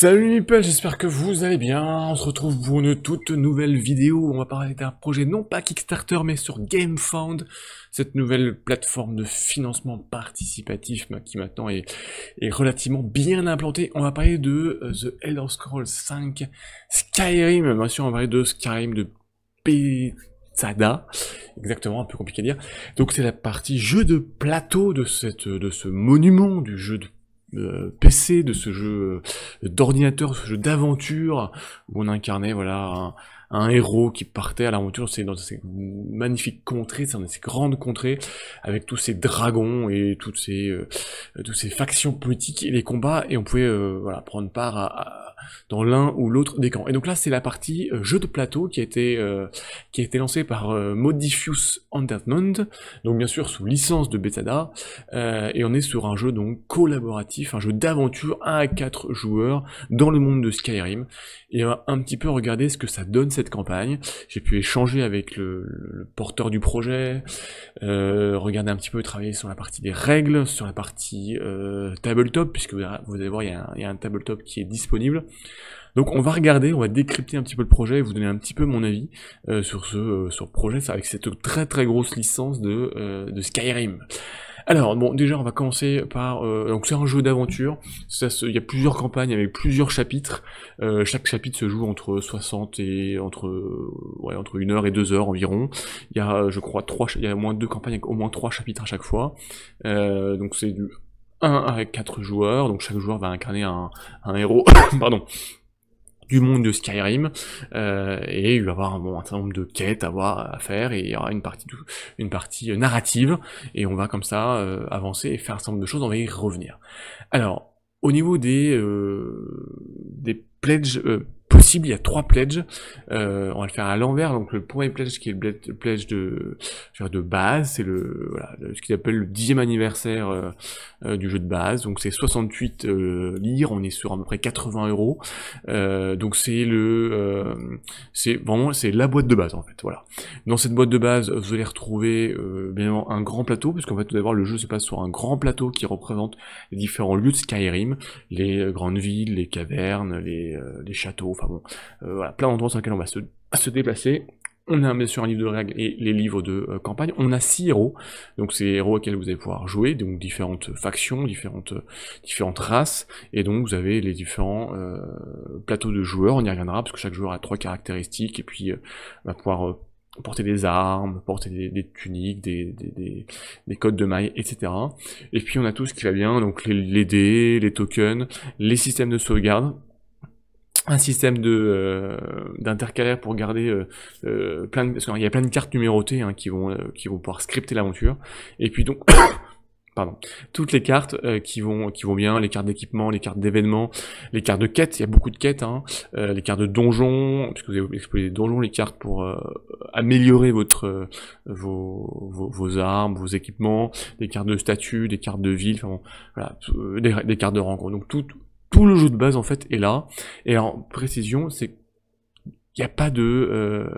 Salut Meeple, j'espère que vous allez bien. On se retrouve pour une toute nouvelle vidéo. On va parler d'un projet non pas Kickstarter mais sur GameFound, cette nouvelle plateforme de financement participatif qui maintenant est relativement bien implantée. On va parler de The Elder Scrolls 5 Skyrim, bien sûr on va parler de Skyrim de Bethesda, exactement, un peu compliqué à dire. Donc c'est la partie jeu de plateau de ce monument du jeu de PC, de ce jeu d'ordinateur, ce jeu d'aventure, où on incarnait voilà un héros qui partait à l'aventure. C'est dans ces magnifiques contrées, c'est dans ces grandes contrées, avec tous ces dragons et toutes ces factions politiques et les combats, et on pouvait voilà prendre part dans l'un ou l'autre des camps. Et donc là, c'est la partie jeu de plateau qui a été lancée par Modiphius Entertainment, donc bien sûr sous licence de Bethesda, et on est sur un jeu donc collaboratif, un jeu d'aventure 1 à 4 joueurs dans le monde de Skyrim, et on va un petit peu regarder ce que ça donne cette campagne. J'ai pu échanger avec le porteur du projet, regarder un petit peu, travailler sur la partie des règles, sur la partie tabletop, puisque vous allez voir, il y a un tabletop qui est disponible. Donc on va regarder, on va décrypter un petit peu le projet et vous donner un petit peu mon avis sur ce projet, avec cette très très grosse licence de Skyrim. Alors bon, déjà on va commencer par donc c'est un jeu d'aventure. Il y a plusieurs campagnes avec plusieurs chapitres. Chaque chapitre se joue entre 60 et entre 1 heure et 2 heures environ. Il y a je crois il y a au moins 2 campagnes avec au moins 3 chapitres à chaque fois. Donc c'est du 1 à 4 joueurs, donc chaque joueur va incarner un héros pardon, du monde de Skyrim, et il va y avoir un certain nombre de quêtes à faire, et il y aura une partie narrative, et on va comme ça avancer et faire un certain nombre de choses, on va y revenir. Alors, au niveau des pledges possibles, il y a 3 pledges, on va le faire à l'envers. Donc le premier pledge qui est le pledge de base, c'est ce qu'ils appellent le 10e anniversaire du jeu de base, donc c'est 68 lire, on est sur à peu près 80 euros. Donc c'est c'est la boîte de base en fait, voilà. Dans cette boîte de base, vous allez retrouver bien évidemment un grand plateau, puisqu'en fait tout d'abord le jeu se passe sur un grand plateau qui représente les différents lieux de Skyrim, les grandes villes, les cavernes, les châteaux, enfin bon, voilà, plein d'endroits sur lesquels on va se déplacer. On a bien sûr un livre de règles et les livres de campagne. On a 6 héros, donc c'est les héros auxquels vous allez pouvoir jouer, donc différentes factions, différentes races, et donc vous avez les différents plateaux de joueurs, on y reviendra, parce que chaque joueur a 3 caractéristiques, et puis va pouvoir porter des armes, porter des tuniques, des cottes de mailles, etc. Et puis on a tout ce qui va bien, donc les dés, les tokens, les systèmes de sauvegarde, un système d'intercalaire pour garder parce qu'il y a plein de cartes numérotées qui vont pouvoir scripter l'aventure, et puis donc pardon, toutes les cartes qui vont bien, les cartes d'équipement, les cartes d'événements, les cartes de quêtes, il y a beaucoup de quêtes, les cartes de donjons, puisque vous avez exploité des donjons, les cartes pour améliorer vos armes, vos équipements, des cartes de statut, des cartes de ville, enfin bon, voilà, des cartes de rencontre. Donc tout le jeu de base en fait est là. Et alors précision, c'est il n'y a pas de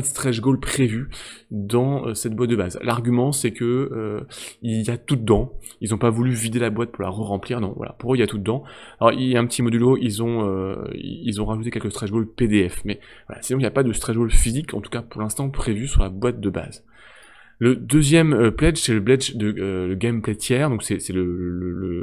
stretch goal prévu dans cette boîte de base. L'argument c'est que il y a tout dedans. Ils n'ont pas voulu vider la boîte pour la re-remplir. Non, voilà, pour eux il y a tout dedans. Alors il y a un petit modulo, ils ont rajouté quelques stretch goals PDF, mais voilà, sinon il n'y a pas de stretch goal physique, en tout cas pour l'instant prévu sur la boîte de base. Le deuxième pledge, c'est le pledge de le gameplay tiers, donc c'est le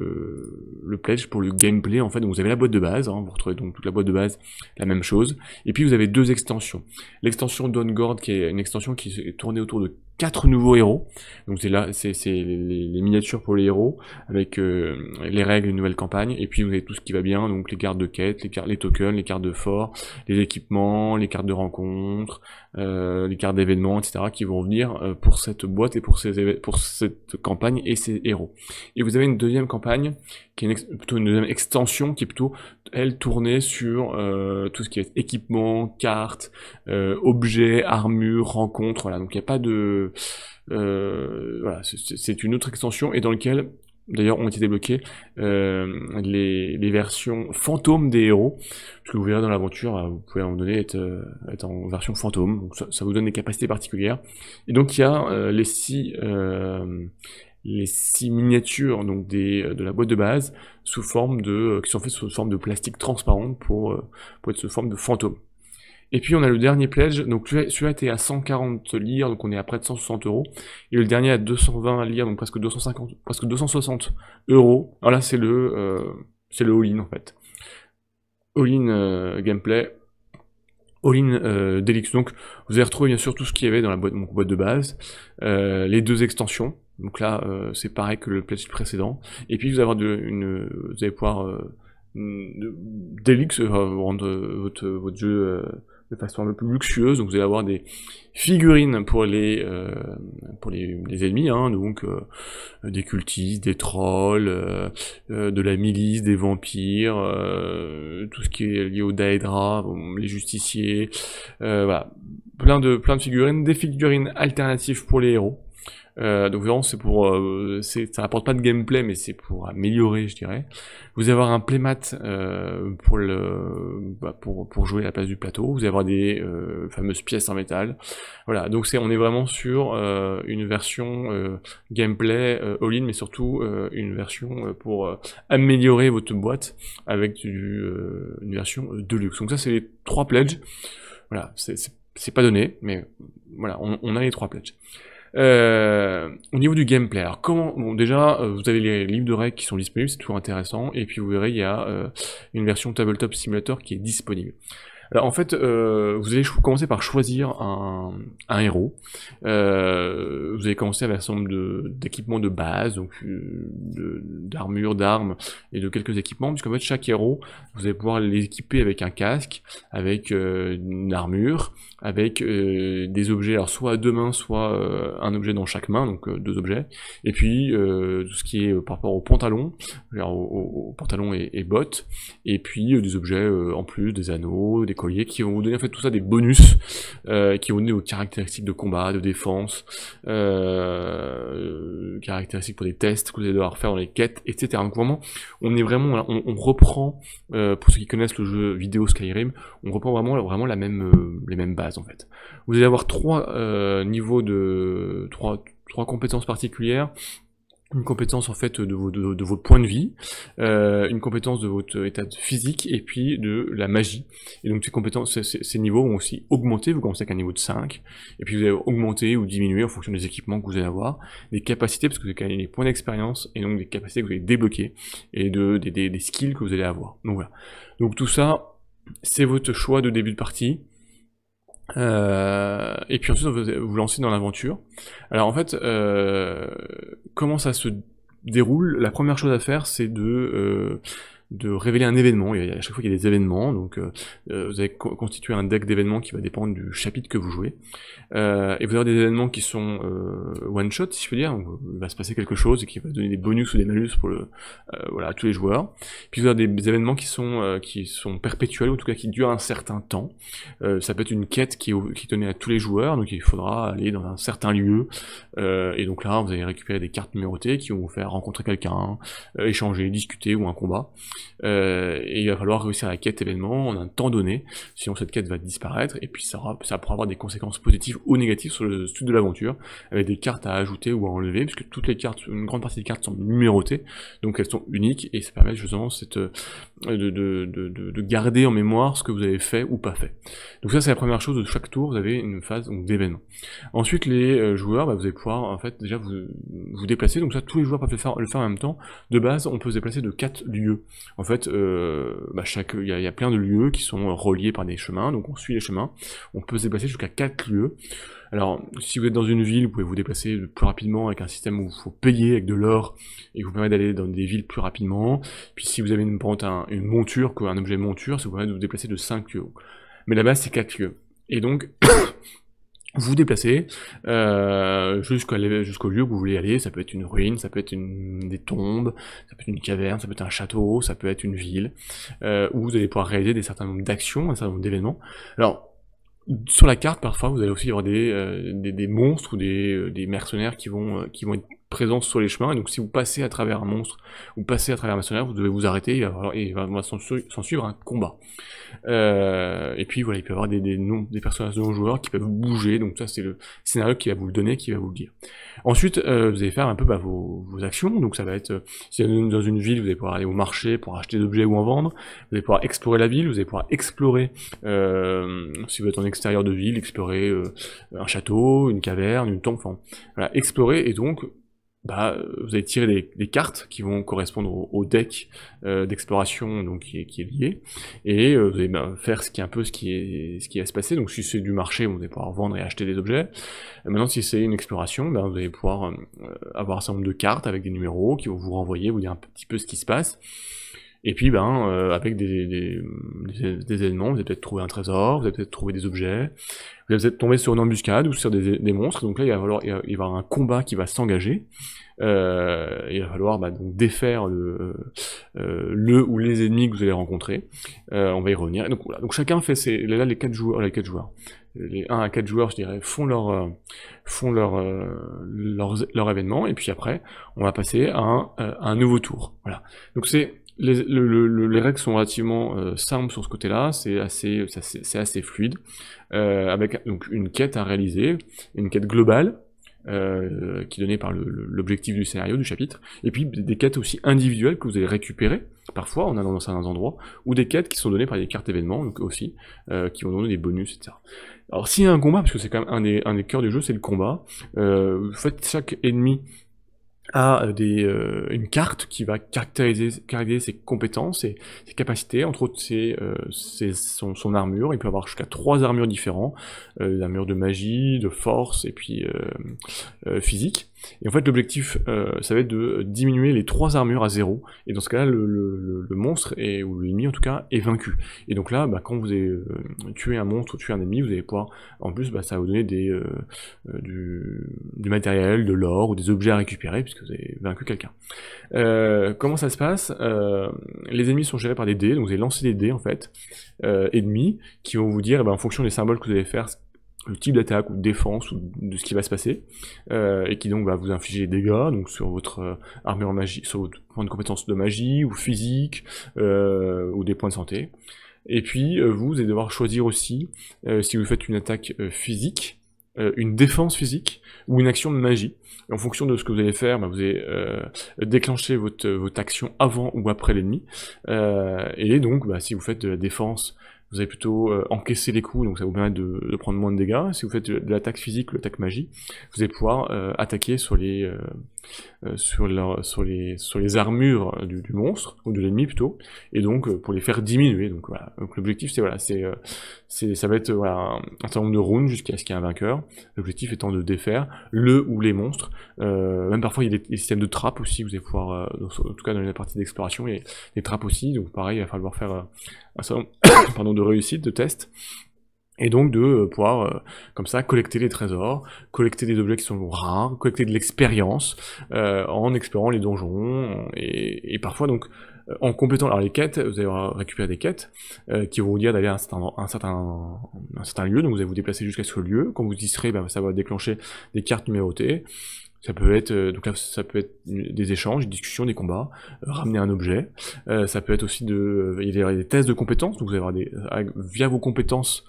pledge pour le gameplay en fait. Donc vous avez la boîte de base, vous retrouvez donc toute la boîte de base, la même chose, et puis vous avez 2 extensions. L'extension Dawnguard, qui est une extension qui est tournée autour de 4 nouveaux héros, donc c'est là, c'est les miniatures pour les héros, avec les règles, une nouvelle campagne, et puis vous avez tout ce qui va bien, donc les cartes de quête, les tokens, les cartes de fort, les équipements, les cartes de rencontre, les cartes d'événements, etc., qui vont venir pour cette boîte et pour cette campagne et ces héros. Et vous avez une deuxième campagne, qui est plutôt une deuxième extension, qui est plutôt, elle, tournée sur tout ce qui est équipement, cartes, objets, armures, rencontres, voilà. Donc il n'y a pas de... voilà, c'est une autre extension, et dans lequel d'ailleurs ont été débloquées les versions fantômes des héros, parce que vous verrez dans l'aventure, vous pouvez à un moment donné être en version fantôme, donc ça vous donne des capacités particulières. Et donc il y a les 6 les 6 miniatures donc de la boîte de base sous forme qui sont faites sous forme de plastique transparent pour être sous forme de fantôme. Et puis on a le dernier pledge, donc celui-là était à 140 lire, donc on est à près de 160 euros. Et le dernier à 220 lire, donc presque 250, presque 260 euros. Alors là c'est le all-in en fait. All-in gameplay, all-in Deluxe. Donc vous allez retrouver bien sûr tout ce qu'il y avait dans la boîte de base, les 2 extensions. Donc là c'est pareil que le pledge précédent. Et puis vous allez pouvoir Deluxe rendre votre jeu de façon un peu plus luxueuse. Donc vous allez avoir des figurines pour les ennemis, hein, donc des cultistes, des trolls, de la milice, des vampires, tout ce qui est lié au Daedra, les justiciers, voilà, plein de figurines, des figurines alternatives pour les héros. Donc vraiment c'est pour, ça apporte pas de gameplay mais c'est pour améliorer je dirais. Vous allez avoir un playmat pour jouer à la place du plateau. Vous allez avoir des fameuses pièces en métal. Voilà, donc on est vraiment sur une version gameplay all-in mais surtout une version pour améliorer votre boîte avec une version deluxe. Donc ça c'est les 3 pledges. Voilà, c'est pas donné mais voilà, on a les 3 pledges. Au niveau du gameplay, alors bon déjà vous avez les livres de règles qui sont disponibles, c'est toujours intéressant, et puis vous verrez il y a une version Tabletop Simulator qui est disponible. Alors en fait, vous allez commencer par choisir un héros. Vous allez commencer avec un certain nombre d'équipements de base, donc d'armure, d'armes et de quelques équipements, puisqu'en fait chaque héros, vous allez pouvoir l'équiper avec un casque, avec une armure, avec des objets, alors soit à 2 mains, soit un objet dans chaque main, donc 2 objets, et puis tout ce qui est par rapport au pantalon, au pantalon et bottes, et puis des objets en plus, des anneaux, des colliers, qui vont vous donner en fait tout ça des bonus, qui vont donner vos caractéristiques de combat, de défense, caractéristiques pour des tests que vous allez devoir faire dans les quêtes, etc. Donc vraiment, on reprend, pour ceux qui connaissent le jeu vidéo Skyrim, on reprend vraiment les mêmes bases en fait. Vous allez avoir 3 niveaux de 3 compétences particulières. Une compétence en fait de votre point de vie, une compétence de votre état physique, et puis de la magie. Et donc ces compétences, ces niveaux vont aussi augmenter. Vous commencez avec un niveau de 5, et puis vous allez augmenter ou diminuer en fonction des équipements que vous allez avoir, des capacités, parce que vous avez gagné des points d'expérience, et donc des capacités que vous allez débloquer, et des skills que vous allez avoir. Donc voilà. Donc tout ça, c'est votre choix de début de partie. Et puis ensuite vous lancez dans l'aventure. Alors en fait, comment ça se déroule? La première chose à faire, c'est de révéler un événement. À chaque fois qu'il y a des événements, donc vous allez constituer un deck d'événements qui va dépendre du chapitre que vous jouez. Et vous avez des événements qui sont one shot, si je peux dire. Donc, il va se passer quelque chose et qui va donner des bonus ou des malus pour voilà, à tous les joueurs. Puis vous avez des événements qui sont perpétuels, ou en tout cas qui durent un certain temps. Ça peut être une quête qui est donnée à tous les joueurs, donc il faudra aller dans un certain lieu. Et donc là, vous allez récupérer des cartes numérotées qui vont vous faire rencontrer quelqu'un, échanger, discuter ou un combat. Et il va falloir réussir la quête événement en un temps donné, sinon cette quête va disparaître, et puis ça pourra avoir des conséquences positives ou négatives sur le suite de l'aventure, avec des cartes à ajouter ou à enlever, puisque toutes les cartes, une grande partie des cartes sont numérotées, donc elles sont uniques, et ça permet justement de garder en mémoire ce que vous avez fait ou pas fait. Donc ça c'est la première chose, de chaque tour vous avez une phase d'événement. Ensuite les joueurs, vous allez pouvoir en fait déjà vous déplacer, donc ça tous les joueurs peuvent le faire en même temps. De base on peut se déplacer de 4 lieux. En fait, il y a plein de lieux qui sont reliés par des chemins, donc on suit les chemins, on peut se déplacer jusqu'à 4 lieux. Alors, si vous êtes dans une ville, vous pouvez vous déplacer plus rapidement avec un système où il faut payer avec de l'or, et vous permet d'aller dans des villes plus rapidement. Puis si vous avez une monture, un objet monture, ça vous permet de vous déplacer de 5 lieux. Mais la base, c'est 4 lieux. Et donc, vous vous déplacez jusqu'au lieu que vous voulez aller. Ça peut être une ruine, ça peut être des tombes, ça peut être une caverne, ça peut être un château, ça peut être une ville, où vous allez pouvoir réaliser des certains nombres d'actions, un certain nombre d'événements. Alors, sur la carte, parfois, vous allez aussi avoir des monstres ou des mercenaires qui vont être présence sur les chemins, et donc si vous passez à travers un monstre, ou passez à travers un mercenaire, vous devez vous arrêter, et il va s'en suivre un combat. Et puis voilà, il peut y avoir des personnages non joueurs qui peuvent bouger, donc ça c'est le scénario qui va vous le donner, qui va vous le dire. Ensuite, vous allez faire un peu vos actions, donc ça va être, si dans une ville, vous allez pouvoir aller au marché pour acheter des objets ou en vendre, vous allez pouvoir explorer la ville, vous allez pouvoir explorer, si vous êtes en extérieur de ville, explorer un château, une caverne, une tombe, enfin, voilà, explorer, et donc, vous allez tirer des cartes qui vont correspondre au deck d'exploration donc qui est lié, et vous allez faire ce qui va se passer. Donc si c'est du marché, vous allez pouvoir vendre et acheter des objets. Maintenant si c'est une exploration, vous allez pouvoir avoir un certain nombre de cartes avec des numéros qui vont vous renvoyer, vous dire un petit peu ce qui se passe. Et puis avec des éléments, vous allez peut-être trouver un trésor, vous allez peut-être trouver des objets, vous allez peut-être tomber sur une embuscade ou sur des monstres, donc là il va y avoir un combat qui va s'engager, il va falloir donc défaire le ou les ennemis que vous allez rencontrer, on va y revenir, et donc voilà, donc chacun fait les 4 joueurs, les 1 à 4 joueurs je dirais font leur événement, et puis après on va passer à un nouveau tour, voilà. Donc les règles sont relativement simples sur ce côté-là, c'est assez fluide, avec donc une quête à réaliser, une quête globale, qui est donnée par l'objectif du scénario, du chapitre, et puis des quêtes aussi individuelles que vous allez récupérer, parfois en allant dans certains endroits, ou des quêtes qui sont données par des cartes événements, donc aussi, qui vont donner des bonus, etc. Alors s'il y a un combat, parce que c'est quand même un des cœurs du jeu, c'est le combat, vous faites chaque ennemi a une carte qui va caractériser ses compétences et ses capacités, entre autres son armure. Il peut avoir jusqu'à 3 armures différentes, l'armure de magie, de force et puis physique. Et en fait l'objectif ça va être de diminuer les 3 armures à 0, et dans ce cas là le monstre ou l'ennemi en tout cas est vaincu. Et donc là quand vous avez tué un monstre ou tué un ennemi, vous allez pouvoir, en plus ça va vous donner du matériel, de l'or ou des objets à récupérer puisque vous avez vaincu quelqu'un. Comment ça se passe? Les ennemis sont gérés par des dés, donc vous allez lancer des dés en fait ennemis qui vont vous dire en fonction des symboles que vous allez faire, le type d'attaque ou de défense ou de ce qui va se passer, et qui donc va vous infliger des dégâts, donc sur votre armure magie, sur votre point de compétence de magie ou physique, ou des points de santé. Et puis vous allez devoir choisir aussi si vous faites une attaque physique, une défense physique ou une action de magie. Et en fonction de ce que vous allez faire, vous allez déclencher votre action avant ou après l'ennemi. Et donc si vous faites de la défense, vous allez plutôt encaisser les coups, donc ça vous permet de prendre moins de dégâts. Si vous faites de l'attaque physique, l'attaque magie, vous allez pouvoir attaquer sur les armures du monstre, ou de l'ennemi plutôt, et donc pour les faire diminuer. Donc voilà. Donc l'objectif ça va être un certain nombre de rounds jusqu'à ce qu'il y ait un vainqueur. L'objectif étant de défaire le ou les monstres. Même parfois il y a des systèmes de trappes aussi, vous allez pouvoir, en tout cas dans la partie d'exploration, il y a des trappes aussi, donc pareil, il va falloir faire un certain nombre de réussites, de tests. Et donc de pouvoir, comme ça, collecter les trésors, collecter des objets qui sont rares, collecter de l'expérience, en explorant les donjons, et parfois donc, en complétant alors les quêtes, vous allez récupérer des quêtes, qui vont vous dire d'aller à un certain lieu, donc vous allez vous déplacer jusqu'à ce lieu. Quand vous y serez, ça va déclencher des cartes numérotées. Ça peut être ça peut être des échanges, des discussions, des combats, ramener un objet. Ça peut être aussi il y a des tests de compétences, donc vous allez avoir via vos compétences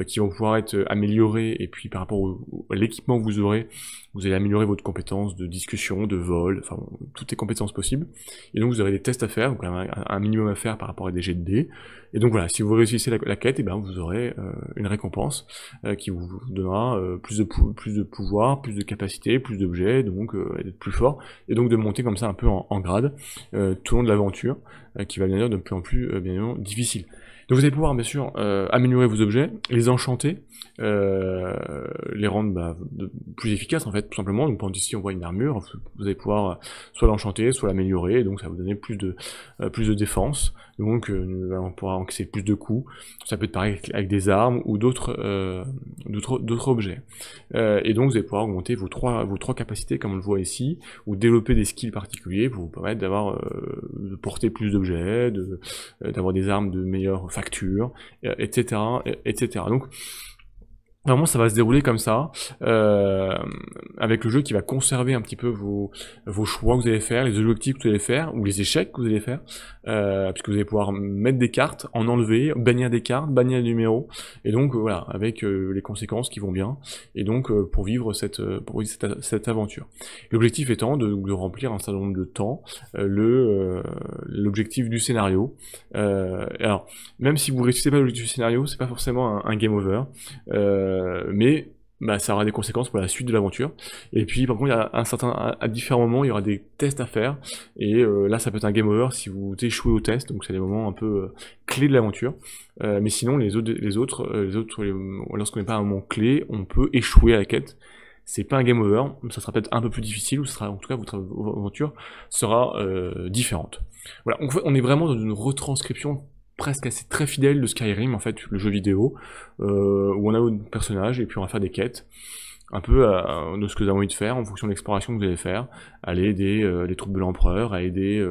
qui vont pouvoir être améliorées, et puis par rapport à l'équipement que vous aurez, vous allez améliorer votre compétence de discussion, de vol, enfin toutes les compétences possibles. Et donc vous aurez des tests à faire, donc un minimum à faire par rapport à des jets de dés. Et donc voilà, si vous réussissez la quête, vous aurez une récompense qui vous donnera plus de pouvoir, plus de capacité, plus d'objets, donc d'être plus fort, et donc de monter comme ça un peu en grade tout au long de l'aventure, qui va devenir de plus en plus bien difficile. Donc vous allez pouvoir bien sûr améliorer vos objets, les enchanter, les rendre plus efficaces en fait, tout simplement. Donc par exemple ici on voit une armure, vous allez pouvoir soit l'enchanter, soit l'améliorer, donc ça va vous donner plus de défense, donc on pourra encaisser plus de coups. Ça peut être pareil avec des armes ou d'autres objets. Et donc vous allez pouvoir augmenter vos trois capacités comme on le voit ici, ou développer des skills particuliers pour vous permettre de porter plus d'objets, d'avoir des armes de meilleure facture, etc., etc. Donc Vraiment, ça va se dérouler comme ça, avec le jeu qui va conserver un petit peu vos choix que vous allez faire, les objectifs que vous allez faire, ou les échecs que vous allez faire, puisque vous allez pouvoir mettre des cartes, en enlever, bannir des cartes, bannir des numéros, et donc voilà, avec les conséquences qui vont bien, et donc pour vivre cette aventure. L'objectif étant de remplir un certain nombre de temps, l'objectif du scénario. Alors, même si vous réussissez pas l'objectif du scénario, c'est pas forcément un game over. Mais bah, ça aura des conséquences pour la suite de l'aventure. Et puis par contre, il y a à différents moments, il y aura des tests à faire. Et là, ça peut être un game over si vous échouez au test. Donc c'est des moments un peu clés de l'aventure. Mais sinon, lorsqu'on n'est pas à un moment clé, on peut échouer à la quête. C'est pas un game over, ça sera peut-être un peu plus difficile, ou ça sera, en tout cas, votre aventure sera différente. Voilà, on est vraiment dans une retranscription presque assez très fidèle de Skyrim, en fait, le jeu vidéo, où on a notre personnage, et puis on va faire des quêtes, un peu de ce que vous avez envie de faire, en fonction de l'exploration que vous allez faire, aller aider les troupes de l'empereur, à aider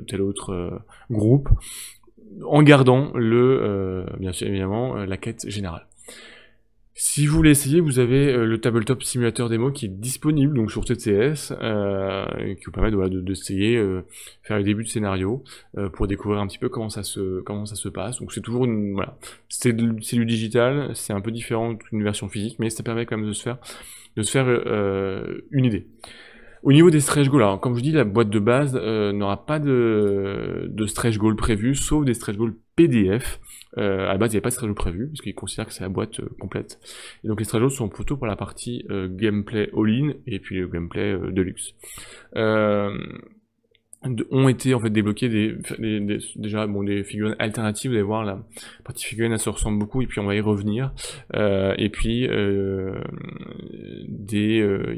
tel autre groupe, en gardant bien sûr, évidemment, la quête générale. Si vous voulez essayer, vous avez le Tabletop Simulator Demo qui est disponible donc sur TTS, qui vous permet d'essayer faire le début de scénario pour découvrir un petit peu comment ça se passe. Donc c'est toujours voilà, c'est du digital, c'est un peu différent d'une version physique, mais ça permet quand même de se faire une idée. Au niveau des stretch goals, alors comme je dis, la boîte de base n'aura pas de stretch goal prévu, sauf des stretch goals PDF. À la base, il n'y avait pas de stretch goal prévu, parce qu'ils considèrent que c'est la boîte complète. Et donc les stretch goals sont plutôt pour la partie gameplay all-in, et puis le gameplay deluxe. Ont été en fait débloqués déjà des figurines alternatives. Vous allez voir, la partie figurine elle se ressemble beaucoup, et puis on va y revenir. Et puis il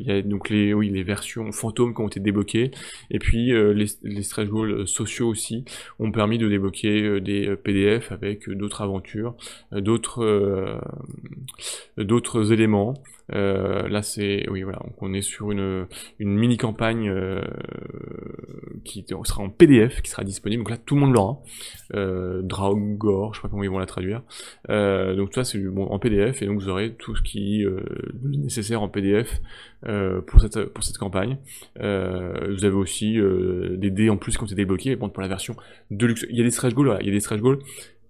y a donc les versions fantômes qui ont été débloquées, et puis les stretch goals sociaux aussi ont permis de débloquer des PDF avec d'autres aventures, d'autres éléments. Là voilà, donc on est sur une mini campagne qui sera en PDF, qui sera disponible, donc là tout le monde l'aura. Draugr, je sais pas comment ils vont la traduire. Donc ça c'est en PDF, et donc vous aurez tout ce qui est nécessaire en PDF pour cette campagne. Vous avez aussi des dés en plus qui ont été débloqués, pour la version Deluxe. Il y a des stretch goals, voilà, il y a des stretch goals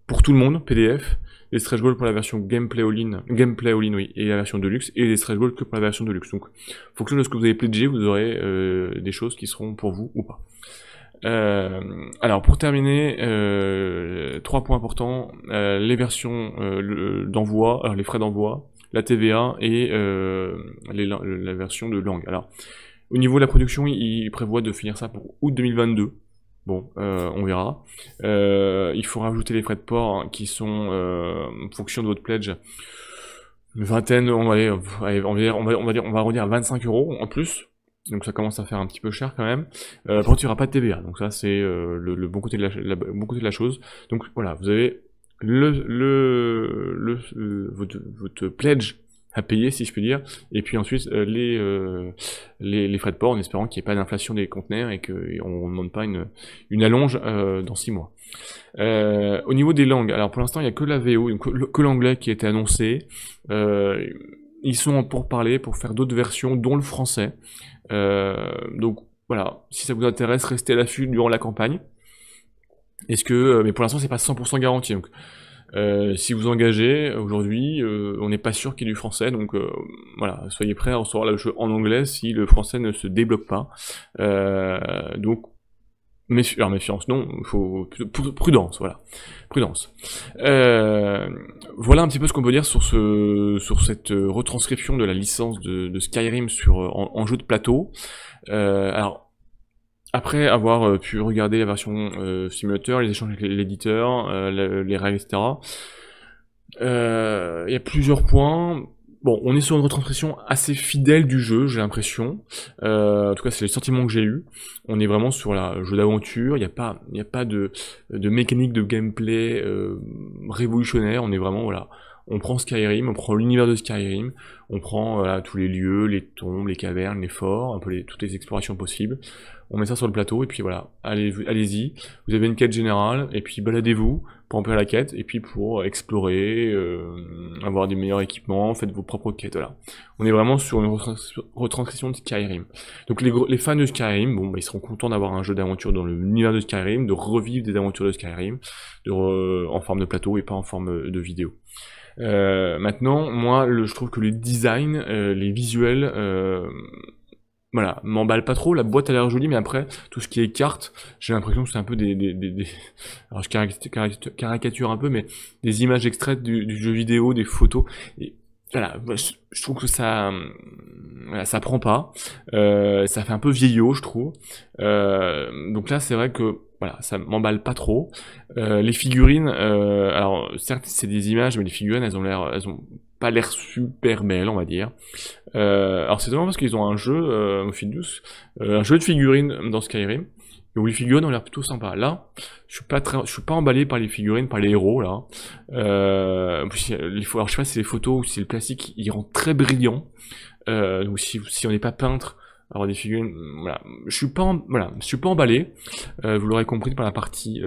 pour tout le monde, PDF, les stretch goals pour la version Gameplay All-in, oui, et la version Deluxe, et les stretch goals que pour la version Deluxe. Donc, en fonction de ce que vous avez pledgé, vous aurez des choses qui seront pour vous ou pas. Alors, pour terminer, 3 points importants, les versions d'envoi, alors les frais d'envoi, la TVA et la version de langue. Alors, au niveau de la production, il prévoit de finir ça pour août 2022. Bon, on verra. Il faut rajouter les frais de port qui sont, en fonction de votre pledge, une vingtaine, on va arrondir à 25 € en plus. Donc ça commence à faire un petit peu cher quand même. Par contre, il n'y aura pas de TVA. Donc ça, c'est le bon côté de la chose. Donc voilà, vous avez votre pledge à payer, si je puis dire, et puis ensuite les frais de port, en espérant qu'il n'y ait pas d'inflation des conteneurs et qu'on ne demande pas une allonge dans 6 mois. Au niveau des langues, alors pour l'instant il n'y a que la VO, donc que l'anglais qui a été annoncé. Ils sont en pourparlers pour faire d'autres versions, dont le français. Donc voilà, si ça vous intéresse, restez à l'affût durant la campagne. Mais pour l'instant c'est pas 100% garanti. Donc si vous engagez aujourd'hui, on n'est pas sûr qu'il y ait du français, donc voilà, soyez prêts à recevoir le jeu en anglais si le français ne se débloque pas. Donc méfiance, non, il faut prudence, voilà, prudence. Voilà un petit peu ce qu'on peut dire sur cette retranscription de la licence de Skyrim en jeu de plateau. Alors, après avoir pu regarder la version simulateur, les échanges avec l'éditeur, les règles, etc., il y a plusieurs points. Bon, on est sur une retranscription assez fidèle du jeu, j'ai l'impression. En tout cas, c'est le sentiment que j'ai eu. On est vraiment sur un jeu d'aventure. Il n'y a pas de mécanique de gameplay révolutionnaire. On est vraiment, voilà, on prend Skyrim, on prend l'univers de Skyrim, on prend tous les lieux, les tombes, les cavernes, les forts, un peu toutes les explorations possibles. on met ça sur le plateau, et puis voilà, allez-y, vous avez une quête générale, et puis baladez-vous pour remplir la quête, et puis pour explorer, avoir des meilleurs équipements, faites vos propres quêtes, voilà. On est vraiment sur une retranscription de Skyrim. Donc les fans de Skyrim, bon, bah, ils seront contents d'avoir un jeu d'aventure dans l'univers de Skyrim, de revivre des aventures de Skyrim, en forme de plateau et pas en forme de vidéo. Maintenant, moi, je trouve que les designs, les visuels, voilà, m'emballe pas trop. La boîte a l'air jolie, mais après, tout ce qui est cartes, j'ai l'impression que c'est un peu alors je caricature un peu, mais des images extraites du jeu vidéo, des photos. Et voilà, je trouve que voilà, ça prend pas. Ça fait un peu vieillot, je trouve. Donc là, c'est vrai que voilà, ça m'emballe pas trop. Les figurines, alors certes c'est des images, mais les figurines elles ont pas l'air super belles, on va dire. Alors c'est dommage parce qu'ils ont un jeu, au fil douce, un jeu de figurines dans Skyrim, où les figurines ont l'air plutôt sympas. Là, je suis pas emballé par les figurines, par les héros là. Alors je sais pas si c'est les photos ou si c'est le plastique, il rend très brillant. Donc si on n'est pas peintre, alors des figurines, voilà, je suis pas emballé. Vous l'aurez compris par la partie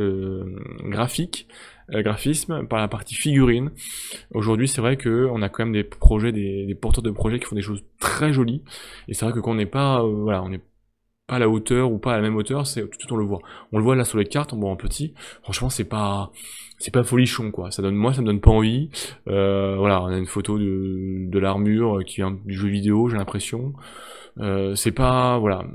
graphique, graphisme, par la partie figurine. Aujourd'hui, c'est vrai que on a quand même des projets, des porteurs de projets qui font des choses très jolies. Et c'est vrai que quand on n'est pas, voilà, on n'est pas à la hauteur ou pas à la même hauteur, c'est tout de suite on le voit. On le voit là sur les cartes, on voit en petit. Franchement, c'est pas folichon quoi. Ça me donne pas envie. Voilà, on a une photo de l'armure qui vient du jeu vidéo, j'ai l'impression. C'est pas, voilà,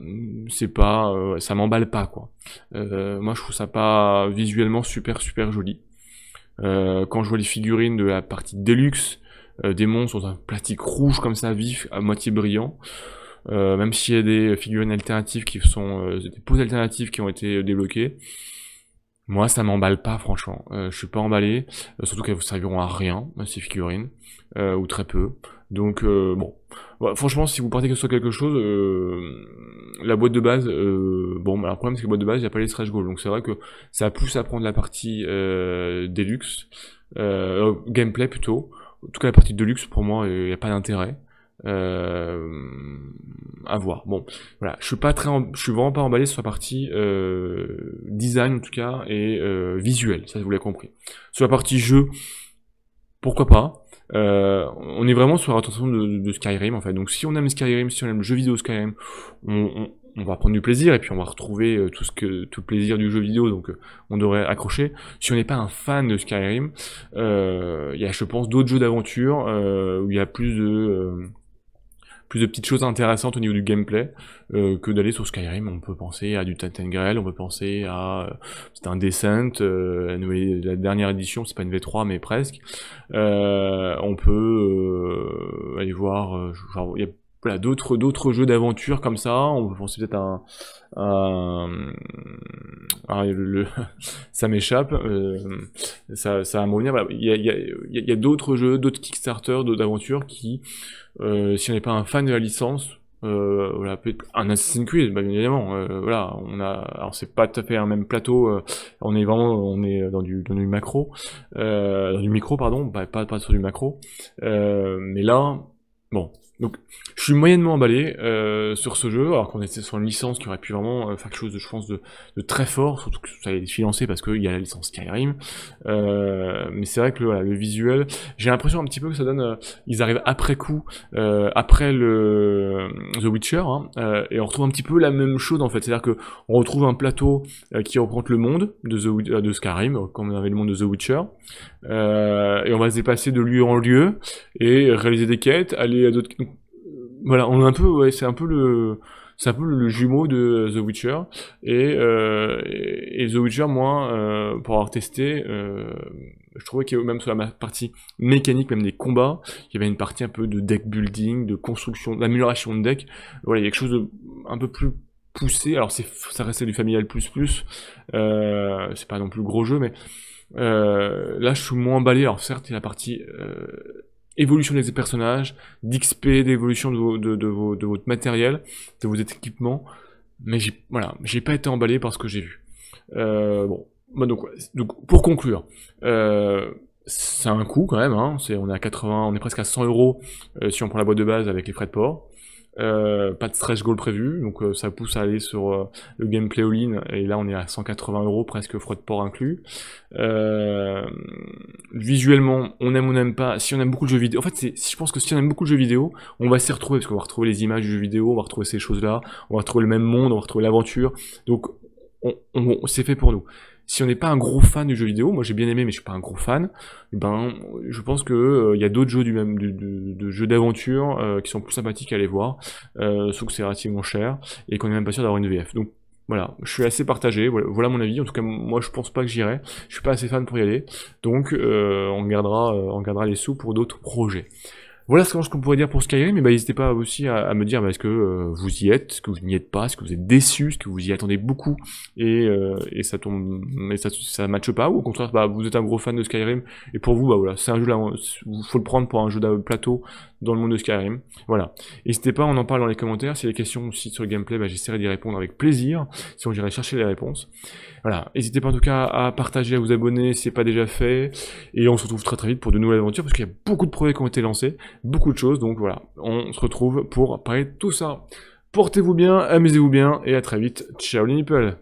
ça m'emballe pas quoi. Moi je trouve ça pas visuellement super joli. Quand je vois les figurines de la partie Deluxe, des monstres dans un plastique rouge comme ça vif, à moitié brillant, même s'il y a des figurines alternatives qui sont, des poses alternatives qui ont été débloquées, moi ça m'emballe pas franchement. Je suis pas emballé, surtout qu'elles vous serviront à rien, ces figurines, ou très peu. Donc bon, voilà, franchement si vous partez que sur quelque chose, la boîte de base, bon alors le problème c'est que la boîte de base il n'y a pas les stretch goals, donc c'est vrai que ça pousse à prendre la partie deluxe, gameplay plutôt. En tout cas la partie deluxe pour moi il n'y a pas d'intérêt. À voir. Bon, voilà, je suis vraiment pas emballé sur la partie design en tout cas et visuel, ça vous l'avez compris. Sur la partie jeu, pourquoi pas. On est vraiment sur la retranscription de Skyrim en fait. Donc si on aime Skyrim, si on aime le jeu vidéo Skyrim, on va prendre du plaisir et puis on va retrouver tout le plaisir du jeu vidéo, donc on devrait accrocher. Si on n'est pas un fan de Skyrim, il y a je pense d'autres jeux d'aventure où il y a plus de petites choses intéressantes au niveau du gameplay que d'aller sur Skyrim. On peut penser à du Tatengrel, on peut penser à c'est un Descent, la dernière édition, c'est pas une V3 mais presque. On peut aller voir, genre il y a voilà, d'autres jeux d'aventure comme ça. On peut penser peut-être ça m'échappe, ça va me revenir. Voilà. Il y a d'autres jeux, d'autres Kickstarter, d'autres aventures qui, si on n'est pas un fan de la licence, voilà, peut-être un Assassin's Creed, bah, bien évidemment, voilà, alors c'est pas tout à fait un même plateau, on est dans du macro, dans du micro, pardon, pas sur du macro, mais là, bon. Donc, je suis moyennement emballé sur ce jeu, alors qu'on était sur une licence qui aurait pu vraiment faire quelque chose, je pense, de très fort, surtout que ça allait être financé parce qu'il y a la licence Skyrim. Mais c'est vrai que voilà, le visuel, j'ai l'impression un petit peu que ça donne, ils arrivent après coup, après The Witcher, hein, et on retrouve un petit peu la même chose en fait. C'est-à-dire que on retrouve un plateau qui représente le monde de Skyrim, comme on avait le monde de The Witcher, et on va se déplacer de lieu en lieu et réaliser des quêtes, aller à d'autres. Voilà, on est un peu, ouais, c'est un peu le jumeau de The Witcher et The Witcher, moi, pour avoir testé, je trouvais qu'il y avait même sur la partie mécanique, même des combats, il y avait une partie un peu de deck building, de construction, d'amélioration de deck. Voilà, il y a quelque chose de un peu plus poussé. Alors ça restait du familial c'est pas non plus gros jeu, mais là je suis moins emballé. Alors certes, il y a la partie évolution des personnages, d'XP, d'évolution de votre matériel, de vos équipements, mais j'ai pas été emballé par ce que j'ai vu. Bon, bah donc pour conclure, c'est un coût quand même, hein, on est presque à 100 € si on prend la boîte de base avec les frais de port. pas de stretch goal prévu, donc ça pousse à aller sur le gameplay all-in, et là on est à 180 € presque frais de port inclus. Visuellement, on n'aime pas. Si on aime beaucoup le jeu vidéo, en fait, je pense que si on aime beaucoup le jeu vidéo, on va s'y retrouver, parce qu'on va retrouver les images du jeu vidéo, on va retrouver ces choses-là, on va retrouver le même monde, on va retrouver l'aventure, donc c'est fait pour nous. Si on n'est pas un gros fan du jeu vidéo, moi j'ai bien aimé mais je suis pas un gros fan, ben je pense que y a d'autres jeux de jeux d'aventure qui sont plus sympathiques à aller voir, sauf que c'est relativement cher et qu'on est même pas sûr d'avoir une VF. Donc voilà, je suis assez partagé, voilà mon avis. En tout cas, moi je pense pas que j'irai, je suis pas assez fan pour y aller, donc on gardera les sous pour d'autres projets. Voilà ce qu'on pourrait dire pour Skyrim, mais bah, n'hésitez pas aussi à me dire bah, est-ce que vous y êtes, est-ce que vous n'y êtes pas, est-ce que vous êtes déçus, est-ce que vous y attendez beaucoup et ça tombe, mais ça matche pas, ou au contraire bah, vous êtes un gros fan de Skyrim et pour vous bah voilà, c'est un jeu là, faut le prendre pour un jeu de plateau dans le monde de Skyrim. Voilà. N'hésitez pas, on en parle dans les commentaires. Si y a des questions aussi sur le gameplay, bah, j'essaierai d'y répondre avec plaisir. Sinon j'irai chercher les réponses. Voilà. N'hésitez pas en tout cas à partager, à vous abonner si ce n'est pas déjà fait. Et on se retrouve très très vite pour de nouvelles aventures parce qu'il y a beaucoup de projets qui ont été lancés, beaucoup de choses. Donc voilà, on se retrouve pour parler de tout ça. Portez-vous bien, amusez-vous bien et à très vite. Ciao les nipples.